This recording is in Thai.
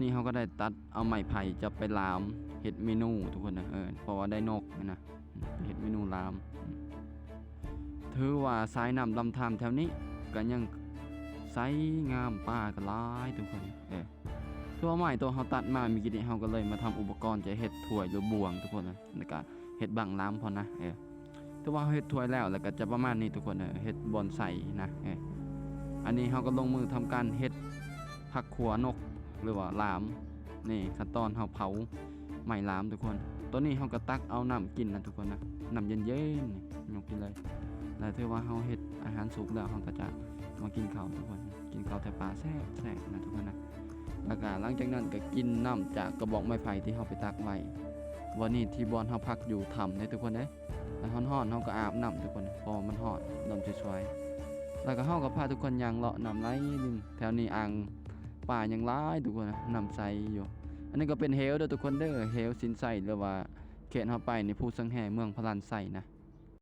นี่เขาก็ได้ตัดเอาไม้ไผ่จะไปลามเห็ดเมนูทุกคนนะเพราะว่าได้นกนะเห็ดเมนูลามถือว่าสายน้ำลำธารแถวนี้ก็ยังใสงามป่าก็หลายทุกคนทั่วไม้ตัวเขาตัดมามีกิจเขาก็เลยมาทำอุปกรณ์จะเห็ดถ้วยหรือบ่วงทุกคนนะแล้วก็เห็ดบังล้ำพอนะถือว่าเห็ดถ้วยแล้วก็จะประมาณนี้ทุกคนเห็ดบอนไซนะอันนี้เขาก็ลงมือทำการเห็ดผักขัวนกหรือว่าลามนี่ขั้นตอนเขาเผาไม้ลามทุกคนตัวนี้เขาก็ตักเอาน้ำกินนะทุกคนนะน้ำเย็นๆนี่ยกกินเลยแล้วถือว่าเขาเห็ดอาหารสุกแล้วเขาก็จะมากินข้าวทุกคนกินข้าวแต่ปลาแซ่บนะทุกคนนะแล้วก็หลังจากนั้นก็กินน้ำจากกระบอกไม้ไผ่ที่เขาไปตักไว้วันนี้ที่บอลเขาพักอยู่ถ้ำในทุกคนแล้วฮ้อนๆเขาก็อาบน้ำทุกคนพอมันฮ้อนลมช่วยๆแล้วก็เขาก็พาทุกคนยางเลาะน้ำไหลริมแถวนี้อ่างป่ายังร้ายทุกคนนะน้ำใสอยู่อันนี้ก็เป็นเฮลเด้อทุกคนเด้อเฮลสินใสหรือว่าเขตเข้าไปในภูสังแห่เมืองพลันไสนะ